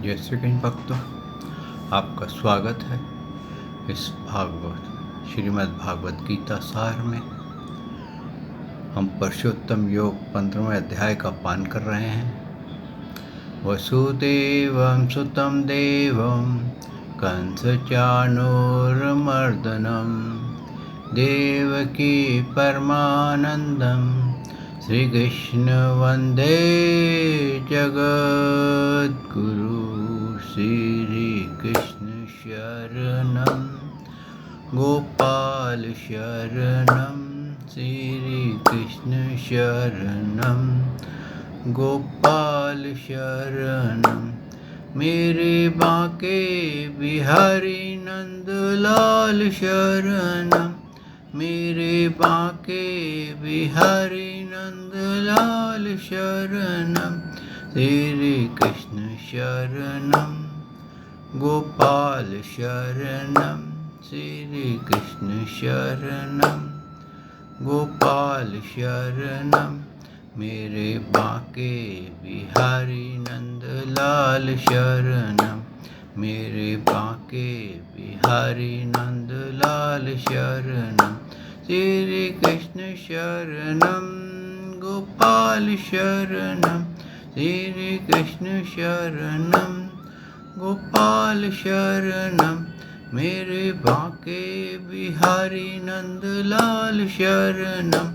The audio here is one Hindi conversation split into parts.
जय श्री कृष्ण भक्तों, आपका स्वागत है इस श्रीमद् भागवत गीता सार में। हम पुरुषोत्तम योग 15वें अध्याय का पान कर रहे हैं। वसुदेवं सुतं देवं कंसचाणूरमर्दनं देवकी परमानंदं श्रीकृष्ण वंदे जगद्गुरु। श्रीकृष्ण शरणं गोपाल शरणं श्रीकृष्ण शरणं गोपाल शरणं मेरे बांके बिहारी नंदलाल शरणं मेरे बांके बिहारी नंदलाल शरणं श्री कृष्ण शरणं गोपाल शरणं श्री कृष्ण शरणं गोपाल शरणं मेरे बांके बिहारी नंदलाल शरणं मेरे बांके बिहारी नंदलाल शरणं श्री कृष्ण शरणं गोपाल शरणं श्री कृष्ण शरणं गोपाल शरणं मेरे बांके बिहारी नंदलाल शरणं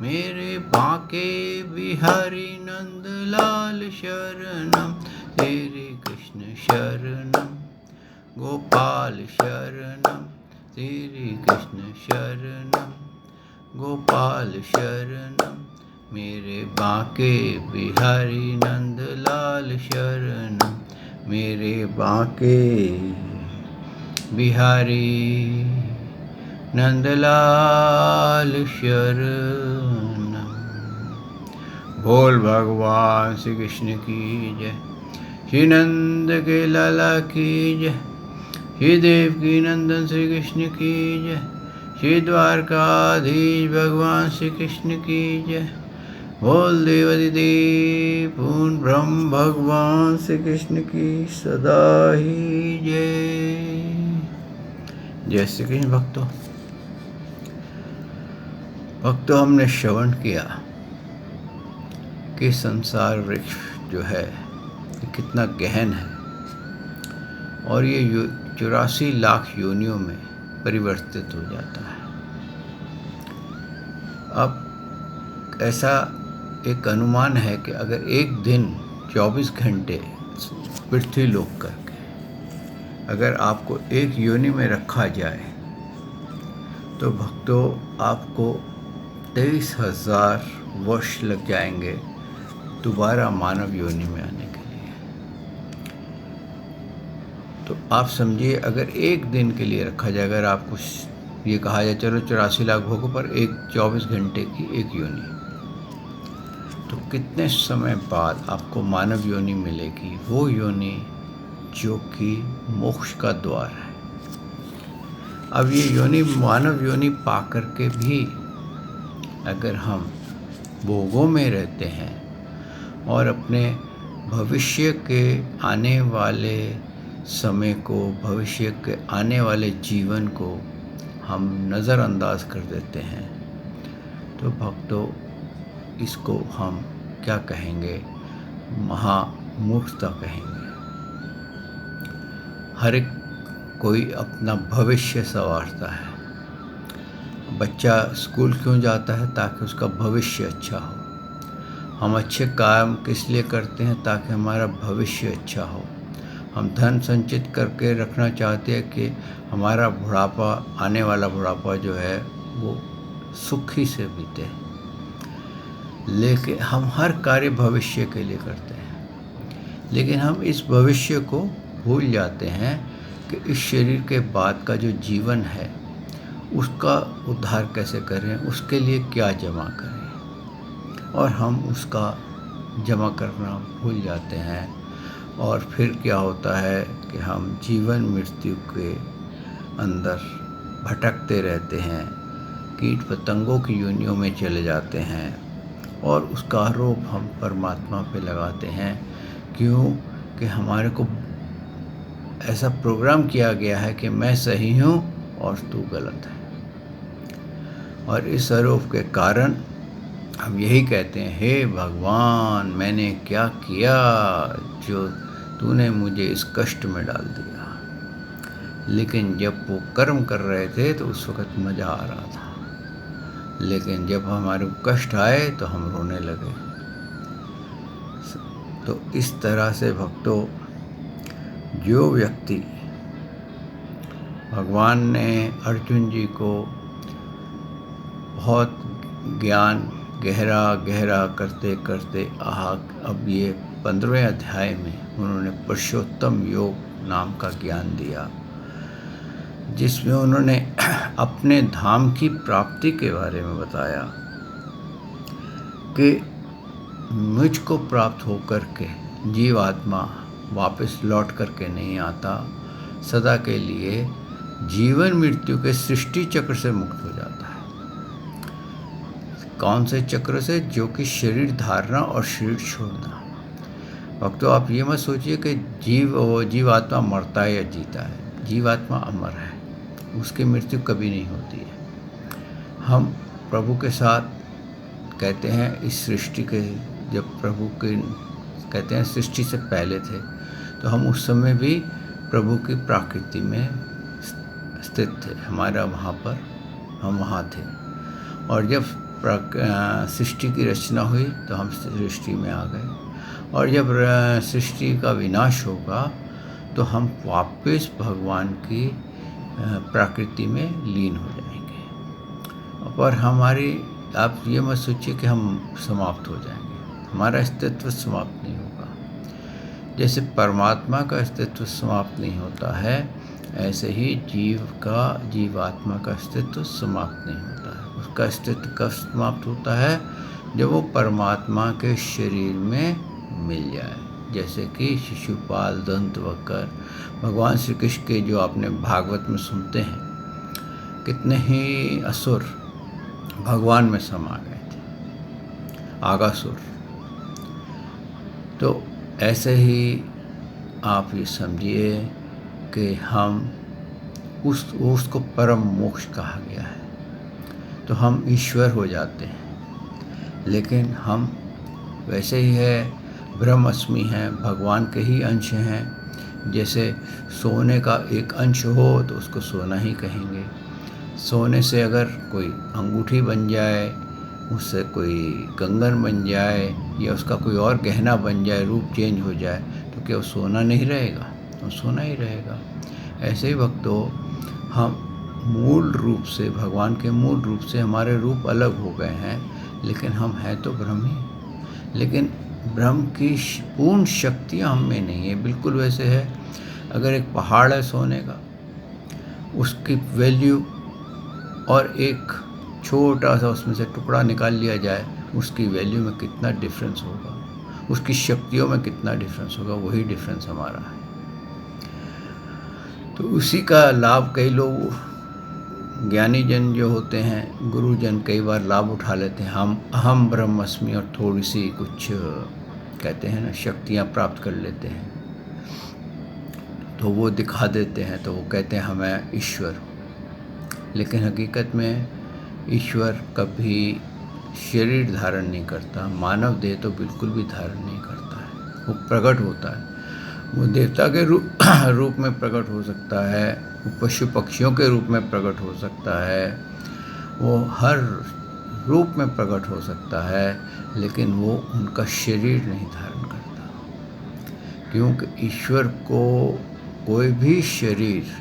मेरे बांके बिहारी नंदलाल शरणं श्री कृष्ण शरणं गोपाल शरणं श्री कृष्ण शरणं गोपाल शरणं मेरे बांके बिहारी नंदलाल शरणं मेरे बांके बिहारी नंदलाल शरणं। बोल भगवान श्री कृष्ण की जय। श्री नंद के लाला की जय। श्री देवकी नंदन श्री कृष्ण की जय। श्री द्वारकाधीश भगवान श्री कृष्ण की जय। बोल देवादिदेव पूर्ण ब्रह्म भगवान श्री कृष्ण की सदा ही जय। जय श्री कृष्ण भक्तों, हमने श्रवण किया कि संसार वृक्ष जो है ये कितना गहन है और ये 84 लाख योनियों में परिवर्तित हो जाता है। अब ऐसा एक अनुमान है कि अगर एक दिन 24 घंटे पृथ्वी लोक करके अगर आपको एक योनि में रखा जाए तो भक्तों आपको 23,000 वर्ष लग जाएंगे दोबारा मानव योनि में आने के लिए। तो आप समझिए, अगर एक दिन के लिए रखा जाए, अगर आपको ये कहा जाए चलो 84 लाख भोगों पर 24 घंटे की एक योनि, तो कितने समय बाद आपको मानव योनि मिलेगी, वो योनि जो कि मोक्ष का द्वार है। अब ये योनि मानव योनि पाकर के भी अगर हम भोगों में रहते हैं और अपने भविष्य के आने वाले समय को, भविष्य के आने वाले जीवन को हम नज़रअंदाज कर देते हैं, तो भक्तों इसको हम क्या कहेंगे, महामूर्खता कहेंगे। हर एक कोई अपना भविष्य संवारता है। बच्चा स्कूल क्यों जाता है? ताकि उसका भविष्य अच्छा हो। हम अच्छे काम किस लिए करते हैं? ताकि हमारा भविष्य अच्छा हो। हम धन संचित करके रखना चाहते हैं कि हमारा बुढ़ापा, आने वाला बुढ़ापा जो है वो सुखी से बीते। लेकिन हम हर कार्य भविष्य के लिए करते हैं, लेकिन हम इस भविष्य को भूल जाते हैं कि इस शरीर के बाद का जो जीवन है उसका उद्धार कैसे करें, उसके लिए क्या जमा करें, और हम उसका जमा करना भूल जाते हैं। और फिर क्या होता है कि हम जीवन मृत्यु के अंदर भटकते रहते हैं, कीट पतंगों की योनियों में चले जाते हैं और उसका आरोप हम परमात्मा पे लगाते हैं। क्यों? कि हमारे को ऐसा प्रोग्राम किया गया है कि मैं सही हूँ और तू गलत है। और इस आरोप के कारण हम यही कहते हैं, हे भगवान, मैंने क्या किया जो तूने मुझे इस कष्ट में डाल दिया। लेकिन जब वो कर्म कर रहे थे तो उस वक़्त मज़ा आ रहा था, लेकिन जब हमारे को कष्ट आए तो हम रोने लगे। तो इस तरह से भक्तों, जो व्यक्ति, भगवान ने अर्जुन जी को बहुत ज्ञान गहरा गहरा करते करते अब ये 15वें अध्याय में उन्होंने पुरुषोत्तम योग नाम का ज्ञान दिया, जिसमें उन्होंने अपने धाम की प्राप्ति के बारे में बताया कि मुझको प्राप्त होकर के जीवात्मा वापस लौट करके नहीं आता, सदा के लिए जीवन मृत्यु के सृष्टि चक्र से मुक्त हो जाता है। कौन से चक्र से? जो कि शरीर धारना और शरीर छोड़ना। भक्तों, आप ये मत सोचिए कि जीवात्मा मरता है या जीता है। जीवात्मा अमर है, उसकी मृत्यु कभी नहीं होती है। हम प्रभु के साथ कहते हैं इस सृष्टि के, जब प्रभु के कहते हैं सृष्टि से पहले थे, तो हम उस समय भी प्रभु की प्रकृति में स्थित थे। हमारा वहाँ पर हम वहाँ थे, और जब सृष्टि की रचना हुई तो हम सृष्टि में आ गए, और जब सृष्टि का विनाश होगा तो हम वापस भगवान की प्रकृति में लीन हो जाएंगे। पर हमारी, आप ये मत सोचिए कि हम समाप्त हो जाएंगे, हमारा अस्तित्व समाप्त नहीं होगा। जैसे परमात्मा का अस्तित्व समाप्त नहीं होता है, ऐसे ही जीवात्मा का अस्तित्व समाप्त नहीं होता है। उसका अस्तित्व कब समाप्त होता है? जब वो परमात्मा के शरीर में मिल जाए। जैसे कि शिशुपाल, दंतवक्र, भगवान श्री कृष्ण के जो आपने भागवत में सुनते हैं, कितने ही असुर भगवान में समा गए थे, आगासुर। तो ऐसे ही आप ये समझिए कि हम उसको परम मोक्ष कहा गया है, तो हम ईश्वर हो जाते हैं। लेकिन हम वैसे ही है, ब्रह्मस्मि हैं, भगवान के ही अंश हैं। जैसे सोने का एक अंश हो तो उसको सोना ही कहेंगे। सोने से अगर कोई अंगूठी बन जाए, उससे कोई कंगन बन जाए, या उसका कोई और गहना बन जाए, रूप चेंज हो जाए, तो क्या वो सोना नहीं रहेगा? वो सोना ही रहेगा। ऐसे ही भक्तों, हम मूल रूप से, भगवान के मूल रूप से हमारे रूप अलग हो गए हैं, लेकिन हम हैं तो ब्रह्म ही। लेकिन ब्रह्म की पूर्ण शक्तियाँ हम में नहीं है। बिल्कुल वैसे है, अगर एक पहाड़ है सोने का, उसकी वैल्यू, और एक छोटा सा उसमें से टुकड़ा निकाल लिया जाए, उसकी वैल्यू में कितना डिफरेंस होगा, उसकी शक्तियों में कितना डिफरेंस होगा। वही डिफरेंस हमारा है। तो उसी का लाभ कई लोग, ज्ञानी जन जो होते हैं, गुरुजन, कई बार लाभ उठा लेते हैं। हम अहम ब्रह्मस्मि और थोड़ी सी कुछ कहते हैं ना, शक्तियाँ प्राप्त कर लेते हैं, तो वो दिखा देते हैं, तो वो कहते हैं हमें ईश्वर। लेकिन हकीकत में ईश्वर कभी शरीर धारण नहीं करता, मानव देह तो बिल्कुल भी धारण नहीं करता है। वो प्रकट होता है, वो देवता के रूप में प्रकट हो सकता है, वो पशु पक्षियों के रूप में प्रकट हो सकता है, वो हर रूप में प्रकट हो सकता है, लेकिन वो उनका शरीर नहीं धारण करता, क्योंकि ईश्वर को कोई भी शरीर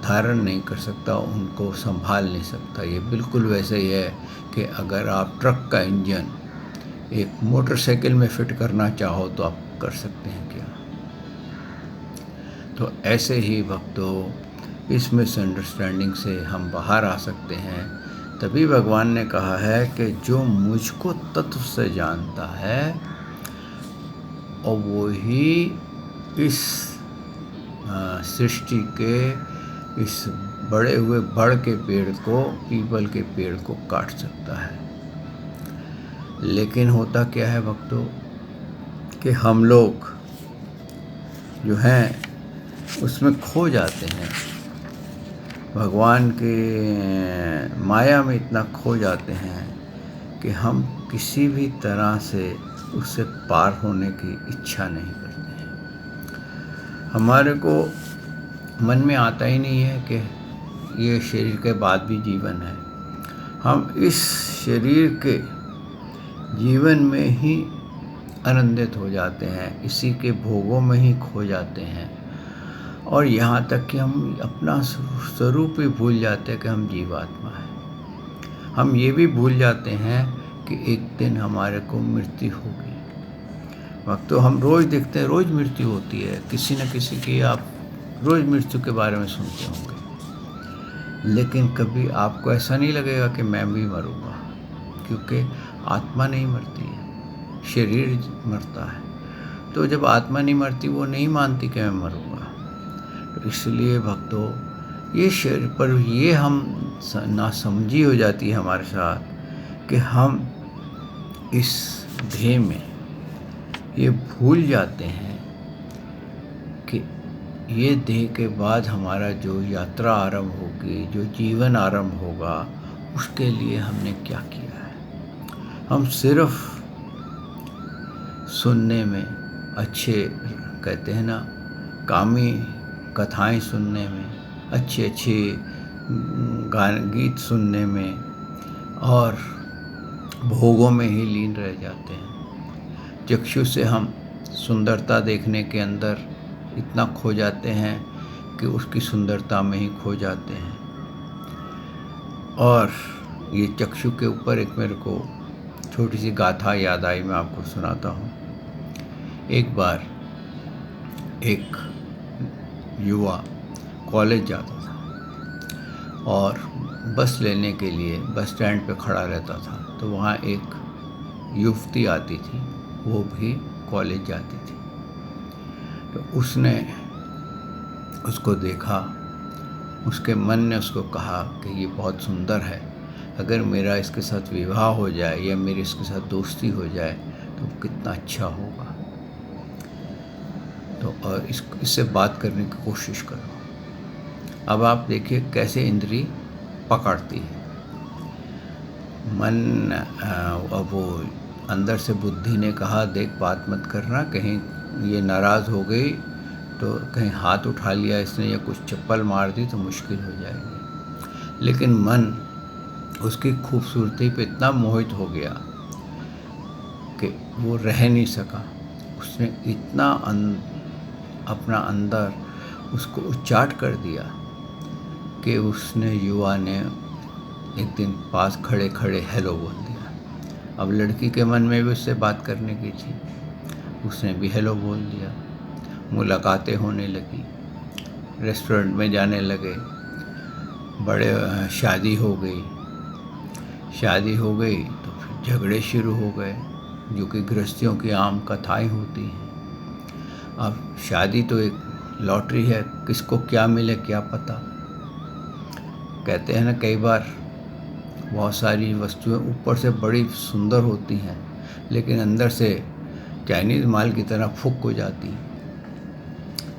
धारण नहीं कर सकता, उनको संभाल नहीं सकता। ये बिल्कुल वैसे ही है कि अगर आप ट्रक का इंजन एक मोटरसाइकिल में फिट करना चाहो तो आप कर सकते हैं क्या? तो ऐसे ही भक्तों, इस मिसअंडरस्टैंडिंग से हम बाहर आ सकते हैं। तभी भगवान ने कहा है कि जो मुझको तत्व से जानता है, और वो ही इस सृष्टि के इस बड़े हुए बड़ के पेड़ को, पीपल के पेड़ को काट सकता है। लेकिन होता क्या है भक्तों, कि हम लोग जो हैं उसमें खो जाते हैं, भगवान के माया में इतना खो जाते हैं कि हम किसी भी तरह से उससे पार होने की इच्छा नहीं करते हैं। हमारे को मन में आता ही नहीं है कि ये शरीर के बाद भी जीवन है। हम इस शरीर के जीवन में ही आनंदित हो जाते हैं, इसी के भोगों में ही खो जाते हैं, और यहाँ तक कि हम अपना स्वरूप ही भूल जाते हैं कि हम जीवात्मा हैं। हम ये भी भूल जाते हैं कि एक दिन हमारे को मृत्यु होगी। वक्त तो हम रोज़ देखते हैं, रोज़ मृत्यु होती है, किसी न किसी की आप रोज़ मृत्यु के बारे में सुनते होंगे, लेकिन कभी आपको ऐसा नहीं लगेगा कि मैं भी मरूँगा, क्योंकि आत्मा नहीं मरती है, शरीर मरता है। तो जब आत्मा नहीं मरती, वो नहीं मानती कि मैं मरूँगा। तो इसलिए भक्तों, ये शरीर पर ये हम नासमझी हो जाती है हमारे साथ कि हम इस देह में ये भूल जाते हैं कि ये देह के बाद हमारा जो यात्रा आरंभ होगी, जो जीवन आरंभ होगा, उसके लिए हमने क्या किया है। हम सिर्फ सुनने में अच्छे, कहते हैं ना, कामी कथाएं सुनने में, अच्छे अच्छे गीत सुनने में और भोगों में ही लीन रह जाते हैं। चक्षु से हम सुंदरता देखने के अंदर इतना खो जाते हैं कि उसकी सुंदरता में ही खो जाते हैं। और ये चक्षु के ऊपर एक मेरे को छोटी सी गाथा याद आई, मैं आपको सुनाता हूँ। एक बार एक युवा कॉलेज जाता था और बस लेने के लिए बस स्टैंड पे खड़ा रहता था, तो वहाँ एक युवती आती थी, वो भी कॉलेज जाती थी। तो उसने उसको देखा, उसके मन ने उसको कहा कि ये बहुत सुंदर है, अगर मेरा इसके साथ विवाह हो जाए या मेरी इसके साथ दोस्ती हो जाए तो कितना अच्छा होगा। तो और इससे बात करने की कोशिश करो। अब आप देखिए कैसे इंद्री पकड़ती है। मन अब वो अंदर से बुद्धि ने कहा, देख बात मत करना, कहीं ये नाराज़ हो गई तो कहीं हाथ उठा लिया इसने या कुछ चप्पल मार दी तो मुश्किल हो जाएगी। लेकिन मन उसकी खूबसूरती पे इतना मोहित हो गया कि वो रह नहीं सका। उसने इतना अपना अंदर उसको उच्चाट कर दिया कि उसने युवा ने एक दिन पास खड़े खड़े हेलो बोल दिया। अब लड़की के मन में भी उससे बात करने की थी, उसने भी हेलो बोल दिया। मुलाकातें होने लगी, रेस्टोरेंट में जाने लगे, बड़े शादी हो गई तो फिर झगड़े शुरू हो गए, जो कि गृहस्थियों की आम कथाएं होती हैं। अब शादी तो एक लॉटरी है, किसको क्या मिले क्या पता। कहते हैं ना, कई बार बहुत सारी वस्तुएं ऊपर से बड़ी सुंदर होती हैं, लेकिन अंदर से चाइनीज़ माल की तरह फुक हो जाती।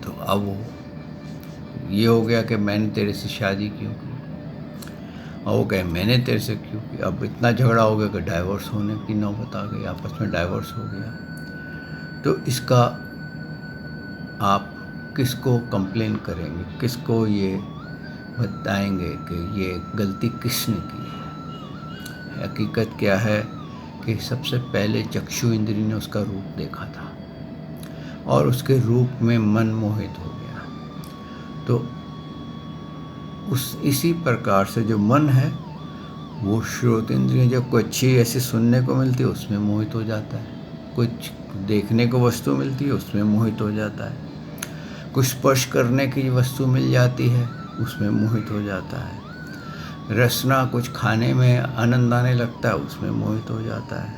तो अब वो ये हो गया कि मैंने तेरे से शादी क्यों की, और वो कहे मैंने तेरे से क्यों की। अब इतना झगड़ा हो गया कि डाइवोर्स होने की नौबत आ गई, आपस में डाइवोर्स हो गया। तो इसका आप किसको कंप्लेन करेंगे, किसको ये बताएंगे कि ये गलती किसने की है। हकीकत क्या है कि सबसे पहले चक्षु इंद्री ने उसका रूप देखा था और उसके रूप में मन मोहित हो गया। तो इसी प्रकार से जो मन है वो श्रोत इंद्रिय जब कोई अच्छी ऐसी सुनने को मिलती है उसमें मोहित हो जाता है, कुछ देखने को वस्तु मिलती है उसमें मोहित हो जाता है, कुछ स्पर्श करने की वस्तु मिल जाती है उसमें मोहित हो जाता है, रसना कुछ खाने में आनंद आने लगता है उसमें मोहित हो जाता है,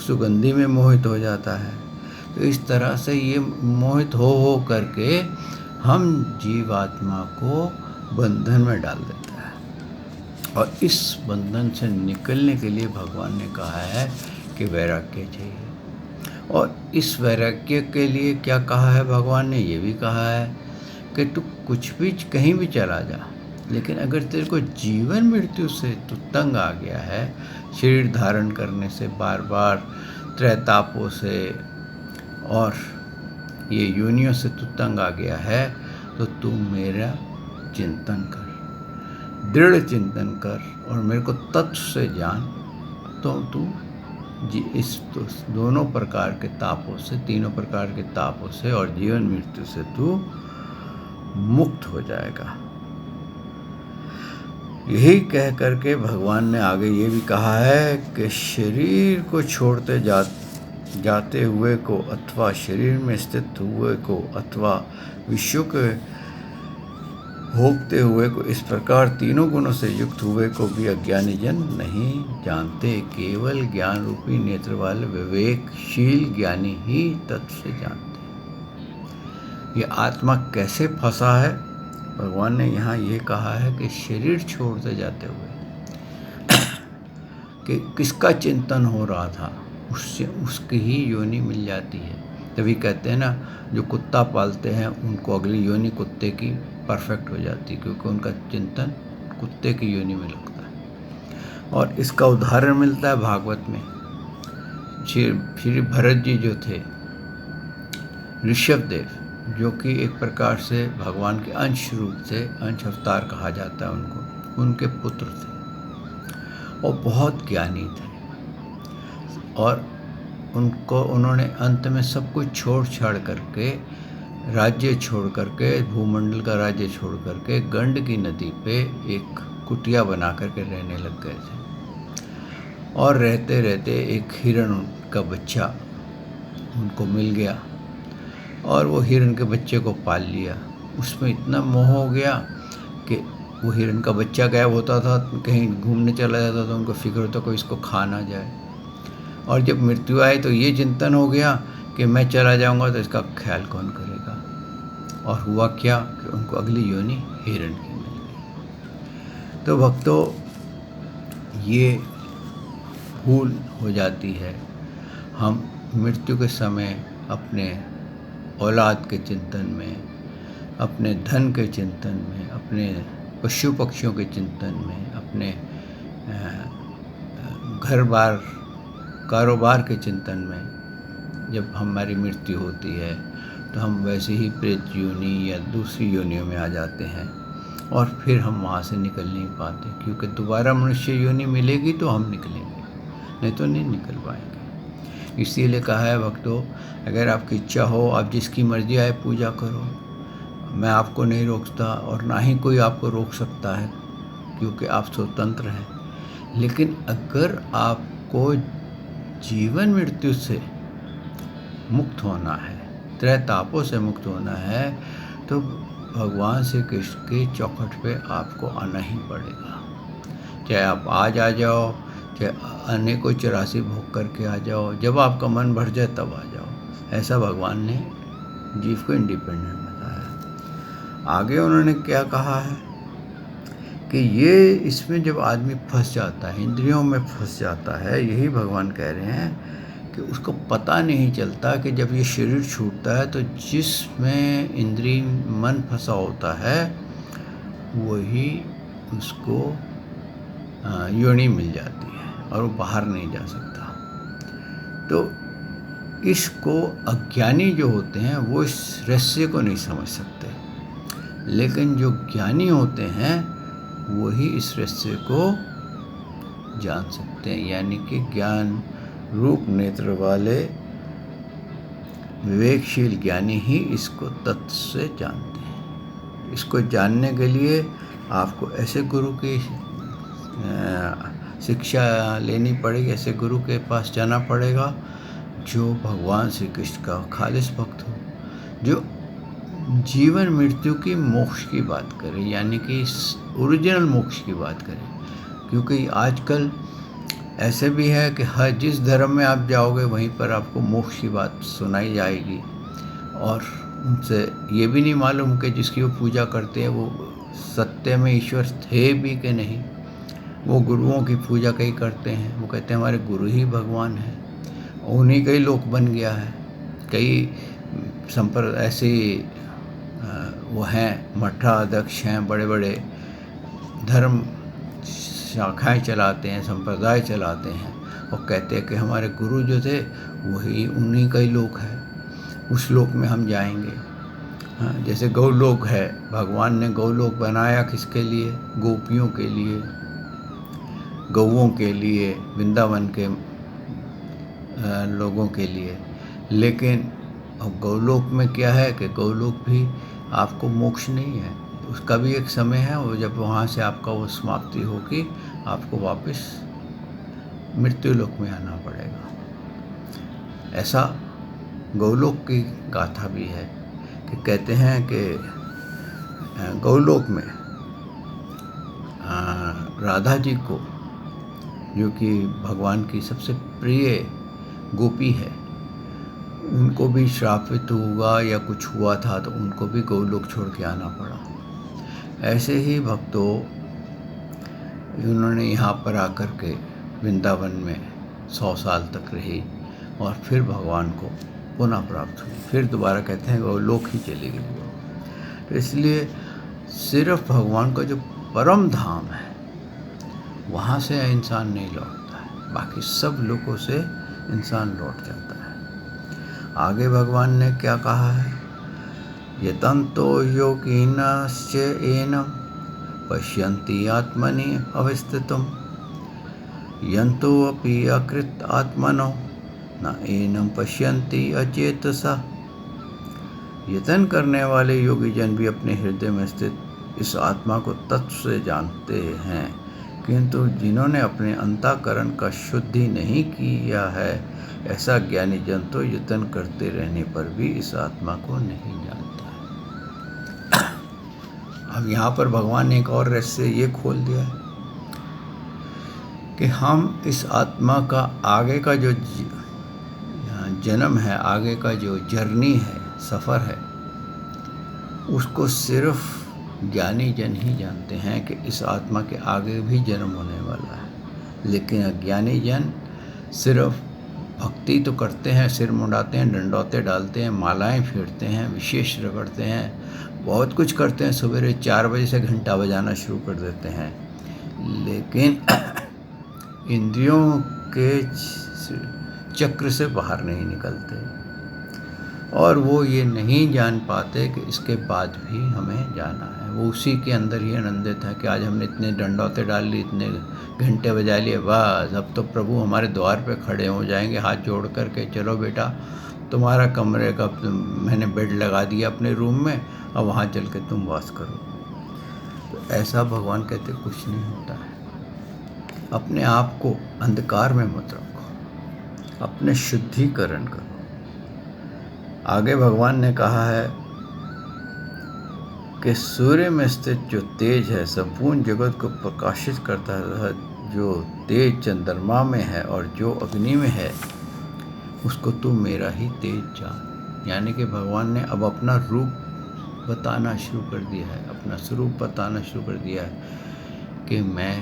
सुगंधी में मोहित हो जाता है। तो इस तरह से ये मोहित हो करके हम जीवात्मा को बंधन में डाल देता है। और इस बंधन से निकलने के लिए भगवान ने कहा है कि वैराग्य चाहिए। और इस वैराग्य के लिए क्या कहा है भगवान ने, ये भी कहा है कि तू कुछ भी कहीं भी चला जा, लेकिन अगर तेरे को जीवन मृत्यु से तू तंग आ गया है, शरीर धारण करने से, बार बार त्रैतापों से और ये योनियों से तू तंग आ गया है, तो तू मेरा चिंतन कर, दृढ़ चिंतन कर और मेरे को तत्व से जान, तो तू इस दोनों प्रकार के तापों से, तीनों प्रकार के तापों से और जीवन मृत्यु से तू मुक्त हो जाएगा। यही कह करके भगवान ने आगे ये भी कहा है कि शरीर को छोड़ते जाते हुए को अथवा शरीर में स्थित हुए को अथवा विश्व के भोगते हुए को, इस प्रकार तीनों गुणों से युक्त हुए को भी अज्ञानी जन नहीं जानते। केवल ज्ञान रूपी नेत्र वाले विवेकशील ज्ञानी ही तत्व से जानते। ये आत्मा कैसे फंसा है, भगवान ने यहाँ ये कहा है कि शरीर छोड़ते जाते हुए कि किसका चिंतन हो रहा था, उससे उसकी ही योनि मिल जाती है। तभी कहते हैं ना, जो कुत्ता पालते हैं उनको अगली योनि कुत्ते की परफेक्ट हो जाती है, क्योंकि उनका चिंतन कुत्ते की योनि में लगता है। और इसका उदाहरण मिलता है भागवत में। श्री भरत जी जो थे, ऋषभदेव, जो कि एक प्रकार से भगवान के अंश रूप से, अंश अवतार कहा जाता है उनको, उनके पुत्र थे और बहुत ज्ञानी थे। और उन्होंने अंत में सब कुछ छोड़ छाड़ करके, राज्य छोड़ करके, भूमंडल का राज्य छोड़ करके गंड की नदी पे एक कुटिया बना करके रहने लग गए थे। और रहते रहते एक हिरण का बच्चा उनको मिल गया और वो हिरण के बच्चे को पाल लिया। उसमें इतना मोह हो गया कि वो हिरण का बच्चा गायब होता था, कहीं घूमने चला जाता था, उनको फिक्र होता कोई इसको खा ना जाए। और जब मृत्यु आए तो ये चिंतन हो गया कि मैं चला जाऊंगा तो इसका ख्याल कौन करेगा। और हुआ क्या कि उनको अगली योनि हिरण की मिल गई। तो भक्तों, ये भूल हो जाती है। हम मृत्यु के समय अपने औलाद के चिंतन में, अपने धन के चिंतन में, अपने पशु पक्षियों के चिंतन में, अपने घर बार कारोबार के चिंतन में जब हमारी मृत्यु होती है तो हम वैसे ही प्रेत योनि या दूसरी योनियों में आ जाते हैं और फिर हम वहाँ से निकल नहीं पाते, क्योंकि दोबारा मनुष्य योनि मिलेगी तो हम निकलेंगे, नहीं तो नहीं निकल पाएंगे। इसीलिए कहा है भक्तों, अगर आपकी इच्छा हो, आप जिसकी मर्जी आए पूजा करो, मैं आपको नहीं रोकता और ना ही कोई आपको रोक सकता है, क्योंकि आप स्वतंत्र हैं। लेकिन अगर आपको जीवन मृत्यु से मुक्त होना है, त्रैतापों से मुक्त होना है, तो भगवान श्री कृष्ण के चौखट पे आपको आना ही पड़ेगा। चाहे आप आज आ जाओ, चाहे अनेकों 84 भोग करके आ जाओ, जब आपका मन भर जाए तब आ जाओ। ऐसा भगवान ने जीव को इंडिपेंडेंट बताया। आगे उन्होंने क्या कहा है कि ये इसमें जब आदमी फंस जाता है, इंद्रियों में फंस जाता है, यही भगवान कह रहे हैं कि उसको पता नहीं चलता कि जब ये शरीर छूटता है तो जिसमें इंद्रिय मन फंसा होता है वही उसको योनि मिल जाती है और वो बाहर नहीं जा सकता। तो इसको अज्ञानी जो होते हैं वो इस रहस्य को नहीं समझ सकते, लेकिन जो ज्ञानी होते हैं वही इस रहस्य को जान सकते हैं। यानी कि ज्ञान रूप नेत्र वाले विवेकशील ज्ञानी ही इसको तत्व से जानते हैं। इसको जानने के लिए आपको ऐसे गुरु की शिक्षा लेनी पड़ेगी, ऐसे गुरु के पास जाना पड़ेगा जो भगवान श्री कृष्ण का खालिस भक्त हो, जो जीवन मृत्यु की मोक्ष की बात करे, यानी कि ओरिजिनल मोक्ष की बात करे। क्योंकि आजकल ऐसे भी है कि हर जिस धर्म में आप जाओगे वहीं पर आपको मोक्ष की बात सुनाई जाएगी, और उनसे ये भी नहीं मालूम कि जिसकी वो पूजा करते हैं वो सत्य में ईश्वर थे भी कि नहीं। वो गुरुओं की पूजा कई करते हैं, वो कहते हैं हमारे गुरु ही भगवान हैं, उन्हीं का ही लोक बन गया है। कई ऐसी वो हैं मठाध्यक्ष हैं, बड़े बड़े धर्म शाखाएं चलाते हैं, संप्रदाय चलाते हैं और कहते हैं कि हमारे गुरु जो थे वही उन्हीं का ही लोक है, उस लोक में हम जाएंगे। हाँ, जैसे गौलोक है, भगवान ने गौलोक बनाया किसके लिए? गोपियों के लिए, गौओं के लिए, वृंदावन के लोगों के लिए। लेकिन अब गौलोक में क्या है कि गौलोक भी आपको मोक्ष नहीं है, उसका भी एक समय है, और जब वहाँ से आपका वो समाप्ति होगी आपको वापस मृत्यु लोक में आना पड़ेगा। ऐसा गौलोक की गाथा भी है कि कहते हैं कि गौलोक में राधा जी को, जो कि भगवान की सबसे प्रिय गोपी है, उनको भी श्रापित हुआ या कुछ हुआ था तो उनको भी गौलोक छोड़ के आना पड़ा। ऐसे ही भक्तों उन्होंने यहाँ पर आकर के वृंदावन में 100 साल तक रही और फिर भगवान को पुनः प्राप्त हुई, फिर दोबारा कहते हैं गौलोक ही चली गई। तो इसलिए सिर्फ भगवान का जो परम धाम है वहाँ से इंसान नहीं लौटता है, बाकी सब लोगों से इंसान लौट जाता है। आगे भगवान ने क्या कहा है? यतन्तो योगिनश्च एनं पश्यन्ति आत्मनि अवस्थितं यन्तो अपि अकृत आत्मनो न एनं पश्यन्ति अचेतसा। यतन करने वाले योगी जन भी अपने हृदय में स्थित इस आत्मा को तत्व से जानते हैं, किंतु जिन्होंने अपने अंतःकरण का शुद्धि नहीं किया है ऐसा ज्ञानी जन तो यतन करते रहने पर भी इस आत्मा को नहीं जानता है। अब यहाँ पर भगवान ने एक और रहस्य ये खोल दिया है कि हम इस आत्मा का आगे का जो जन्म है, आगे का जो जर्नी है, सफ़र है, उसको सिर्फ ज्ञानी जन ही जानते हैं कि इस आत्मा के आगे भी जन्म होने वाला है। लेकिन अज्ञानी जन सिर्फ भक्ति तो करते हैं, सिर मुंडाते हैं, डंडौते डालते हैं, मालाएं फेरते हैं, विशेष रगड़ते हैं, बहुत कुछ करते हैं, सवेरे 4 बजे से घंटा बजाना शुरू कर देते हैं, लेकिन इंद्रियों के चक्र से बाहर नहीं निकलते और वो ये नहीं जान पाते कि इसके बाद भी हमें जाना है। वो उसी के अंदर ही आनंदित है कि आज हमने इतने डंडौते डाल ली, इतने घंटे बजा लिए, बस अब तो प्रभु हमारे द्वार पे खड़े हो जाएंगे हाथ जोड़ कर के, चलो बेटा तुम्हारा कमरे का मैंने बेड लगा दिया अपने रूम में, अब वहाँ चल के तुम वास करो। तो ऐसा भगवान कहते कुछ नहीं होता है। अपने आप को अंधकार में मत रखो, अपने शुद्धिकरण करो। आगे भगवान ने कहा है कि सूर्य में स्थित जो तेज है संपूर्ण जगत को प्रकाशित करता है, जो तेज चंद्रमा में है और जो अग्नि में है उसको तू मेरा ही तेज जान। यानी कि भगवान ने अब अपना रूप बताना शुरू कर दिया है, अपना स्वरूप बताना शुरू कर दिया है कि मैं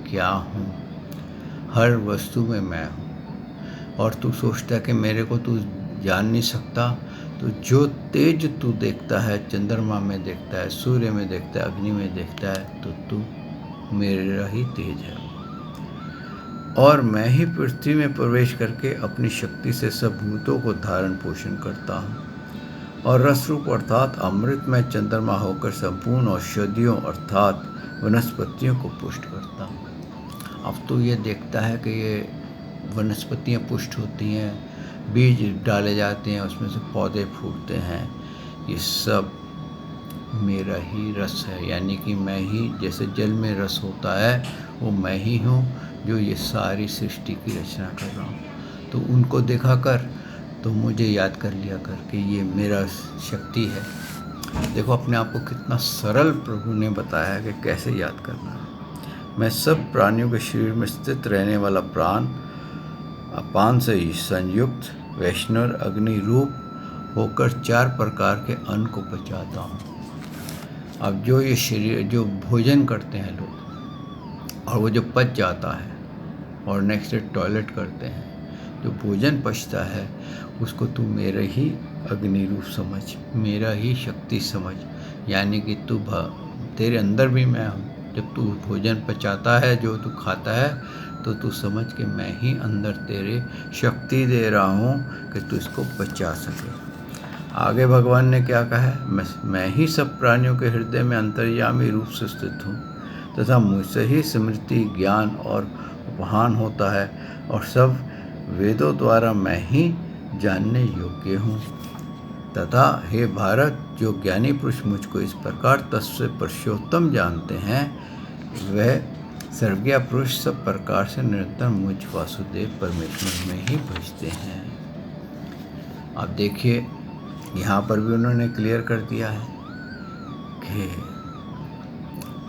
क्या हूँ, हर वस्तु में मैं हूँ। और तू सोचता है कि मेरे को तू जान नहीं सकता, तो जो तेज तू देखता है, चंद्रमा में देखता है, सूर्य में देखता है, अग्नि में देखता है, तो तू मेरा ही तेज है। और मैं ही पृथ्वी में प्रवेश करके अपनी शक्ति से सब भूतों को धारण पोषण करता हूँ और रस रूप अर्थात अमृत में चंद्रमा होकर संपूर्ण औषधियों अर्थात वनस्पतियों को पुष्ट करता हूँ। अब तो ये देखता है कि ये वनस्पतियाँ पुष्ट होती हैं, बीज डाले जाते हैं, उसमें से पौधे फूटते हैं, ये सब मेरा ही रस है। यानी कि मैं ही, जैसे जल में रस होता है वो मैं ही हूँ जो ये सारी सृष्टि की रचना कर रहा हूँ। तो उनको देखा कर, तो मुझे याद कर लिया कर कि ये मेरा शक्ति है। देखो अपने आप को कितना सरल प्रभु ने बताया है कि कैसे याद करना है। मैं सब प्राणियों के शरीर में स्थित रहने वाला प्राण, अपान से ही संयुक्त वैष्णव अग्नि रूप होकर 4 प्रकार के अन्न को पचाता हूँ। अब जो ये शरीर, जो भोजन करते हैं लोग और वो जो पच जाता है और नेक्स्ट डे टॉयलेट करते हैं, जो भोजन पचता है उसको तू मेरे ही अग्नि रूप समझ, मेरा ही शक्ति समझ, यानी कि तेरे अंदर भी मैं हूँ। जब तू भोजन पचाता है, जो तू खाता है, तो तू समझ कि मैं ही अंदर तेरे शक्ति दे रहा हूँ कि तू इसको पचा सके। आगे भगवान ने क्या कहा है, मैं ही सब प्राणियों के हृदय में अंतर्यामी रूप से स्थित हूँ तथा मुझसे ही स्मृति, ज्ञान और उपहान होता है, और सब वेदों द्वारा मैं ही जानने योग्य हूँ। तथा हे भारत, जो ज्ञानी पुरुष मुझको इस प्रकार तत्व पुरुषोत्तम जानते हैं, वह सर्वज्ञ पुरुष सब प्रकार से निरंतर मुझ वासुदेव परमेश्वर में ही भजते हैं। अब देखिए, यहाँ पर भी उन्होंने क्लियर कर दिया है कि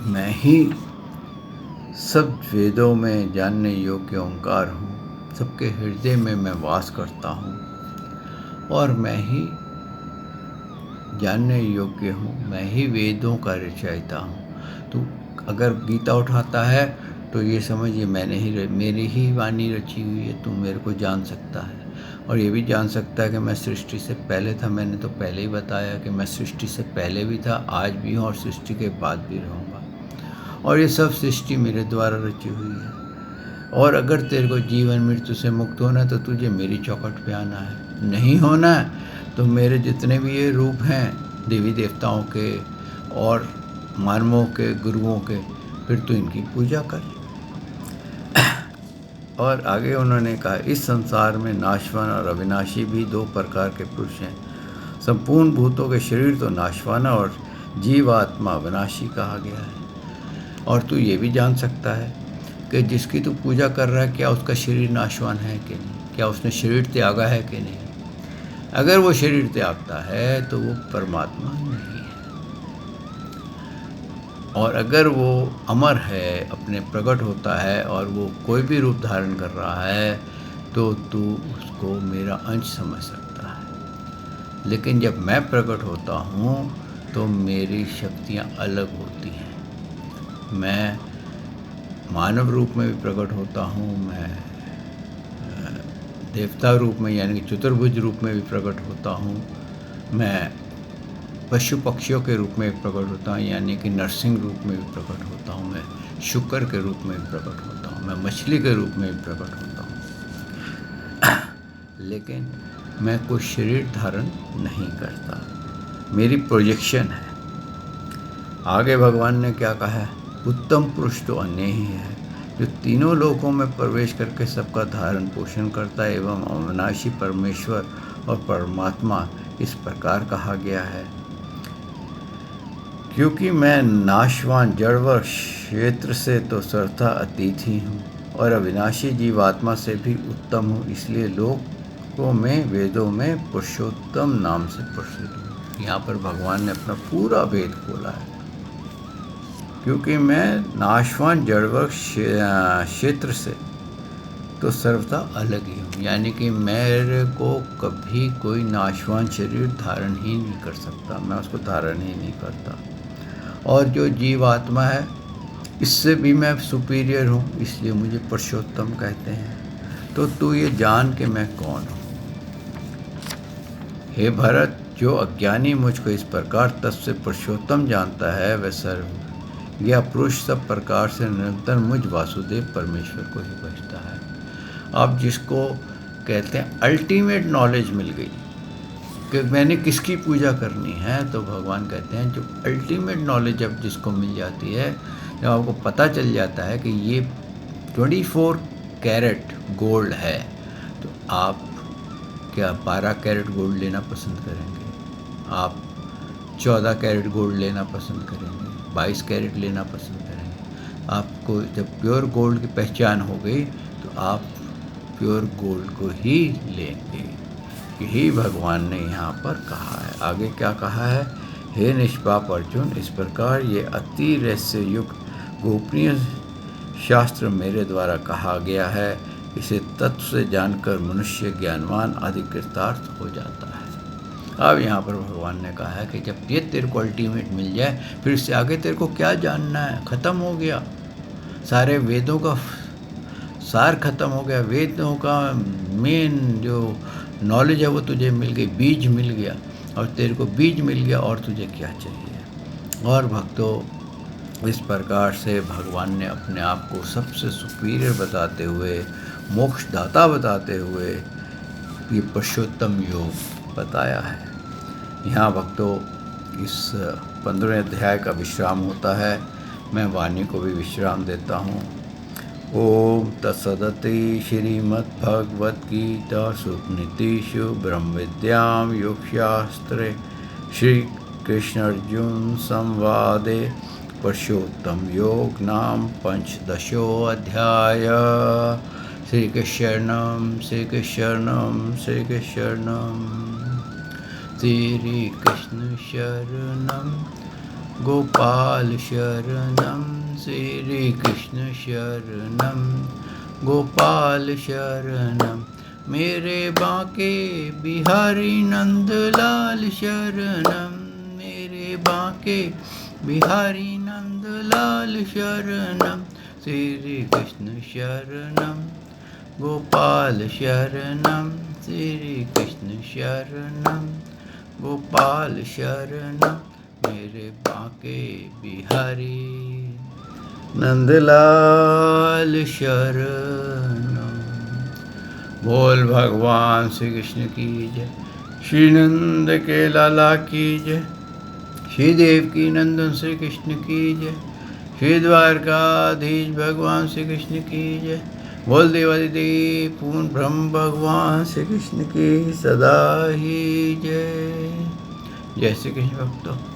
मैं ही सब वेदों में जानने योग्य ओंकार हूँ, सबके हृदय में मैं वास करता हूँ, और मैं ही जानने योग्य हूँ, मैं ही वेदों का रचयिता हूँ। तो अगर गीता उठाता है तो ये समझिए मेरी ही वाणी रची हुई है, तू मेरे को जान सकता है, और ये भी जान सकता है कि मैं सृष्टि से पहले था। मैंने तो पहले ही बताया कि मैं सृष्टि से पहले भी था, आज भी हूँ, और सृष्टि के बाद भी रहूँगा, और ये सब सृष्टि मेरे द्वारा रची हुई है। और अगर तेरे को जीवन मृत्यु से मुक्त होना है तो तुझे मेरी चौखट पे आना है। नहीं होना है तो मेरे जितने भी ये रूप हैं देवी देवताओं के और मानवों के, गुरुओं के, फिर तू इनकी पूजा कर। और आगे उन्होंने कहा, इस संसार में नाशवान और अविनाशी भी दो प्रकार के पुरुष हैं। संपूर्ण भूतों के शरीर तो नाशवान और जीवात्मा अविनाशी कहा गया है। और तू ये भी जान सकता है कि जिसकी तू पूजा कर रहा है, क्या उसका शरीर नाशवान है कि नहीं, क्या उसने शरीर त्यागा है कि नहीं। अगर वो शरीर त्यागता है तो वो परमात्मा नहीं है, और अगर वो अमर है, अपने प्रकट होता है और वो कोई भी रूप धारण कर रहा है, तो तू उसको मेरा अंश समझ सकता है। लेकिन जब मैं प्रकट होता हूँ तो मेरी शक्तियाँ अलग होती हैं। मैं मानव रूप में भी प्रकट होता हूँ, मैं देवता रूप में यानी कि चतुर्भुज रूप में भी प्रकट होता हूँ, मैं पशु पक्षियों के रूप में प्रकट होता हूँ यानी कि नरसिंह रूप में भी प्रकट होता हूँ, मैं शुक्र के रूप में भी प्रकट होता हूँ, मैं मछली के रूप में भी प्रकट होता हूँ। लेकिन मैं कोई शरीर धारण नहीं करता, मेरी प्रोजेक्शन है। आगे भगवान ने क्या कहा है, उत्तम पुरुष तो अन्य ही है, जो तीनों लोकों में प्रवेश करके सबका धारण पोषण करता है, एवं अविनाशी परमेश्वर और परमात्मा इस प्रकार कहा गया है। क्योंकि मैं नाशवान जड़ व क्षेत्र से तो सर्वथा अतीत ही हूँ, और अविनाशी जीवात्मा से भी उत्तम हूँ, इसलिए लोकों में वेदों में पुरुषोत्तम नाम से प्रसिद्ध हूँ। यहाँ पर भगवान ने अपना पूरा भेद खोला है। क्योंकि मैं नाशवान जड़ व क्षेत्र से तो सर्वथा अलग ही हूँ, यानी कि मेरे को कभी कोई नाशवान शरीर धारण ही नहीं कर सकता, मैं उसको धारण ही नहीं करता। और जो जीवात्मा है इससे भी मैं सुपीरियर हूँ, इसलिए मुझे पुरुषोत्तम कहते हैं। तो तू ये जान कि मैं कौन हूँ। हे भरत, जो अज्ञानी मुझको इस प्रकार तत्व से पुरुषोत्तम जानता है, वह सर्व या पुरुष सब प्रकार से निरंतर मुझ वासुदेव परमेश्वर को ही भजता है। अब जिसको कहते हैं अल्टीमेट नॉलेज मिल गई कि मैंने किसकी पूजा करनी है, तो भगवान कहते हैं जो अल्टीमेट नॉलेज जब जिसको मिल जाती है, जब आपको पता चल जाता है कि ये 24 कैरेट गोल्ड है, तो आप क्या 12 कैरेट गोल्ड लेना पसंद करेंगे, आप 14 कैरेट गोल्ड लेना पसंद करेंगे, 22 कैरेट लेना पसंद करेंगे। आपको जब प्योर गोल्ड की पहचान हो गई तो आप प्योर गोल्ड को ही लेंगे। यही भगवान ने यहाँ पर कहा है। आगे क्या कहा है, हे निष्पाप अर्जुन, इस प्रकार ये अति रहस्य युक्त गोपनीय शास्त्र मेरे द्वारा कहा गया है, इसे तत्व से जानकर मनुष्य ज्ञानवान आदि कृतार्थ हो जाता है। अब यहाँ पर भगवान ने कहा है कि जब ये तेरे को अल्टीमेट मिल जाए, फिर इससे आगे तेरे को क्या जानना है, ख़त्म हो गया। सारे वेदों का सार खत्म हो गया। वेदों का मेन जो नॉलेज है वो तुझे मिल गई, बीज मिल गया, और तेरे को बीज मिल गया, और तुझे क्या चाहिए। और भक्तों, इस प्रकार से भगवान ने अपने आप को सबसे सुपीरियर बताते हुए, मोक्षदाता बताते हुए ये पुरुषोत्तम योग बताया है। यहाँ भक्तों इस 15वें अध्याय का विश्राम होता है। मैं वाणी को भी विश्राम देता हूँ। ओम तत्सदिति श्रीमद्भगवद्गीतासूपनिषत्सु ब्रह्म विद्यां योगशास्त्रे श्री कृष्ण अर्जुन संवादे पुरुषोत्तम योग नाम 15 श्रीकृष्णं श्रीकृष्णं श्रीकृष्णं श्रीकृष्ण शरणं गोपाल शरणं श्रीकृष्ण शरणं गोपाल शरणं मेरे बांके बिहारी नंदलाल शरणं मेरे बांके बिहारी नंदलाल शरणं श्रीकृष्ण शरणं गोपाल शरणं श्रीकृष्ण शरणं गोपाल शरणं मेरे बांके बिहारी नंदलाल शरणं। बोल भगवान श्री कृष्ण की जय, श्री नंद के लाला की जय, श्री देव की नंदन श्री कृष्ण की जय, श्री द्वारकाधीश भगवान श्री कृष्ण की जय। बोल देवादिदेव पूर्ण ब्रह्म भगवान श्री कृष्ण की सदा ही जय। जय श्री कृष्ण भक्तों।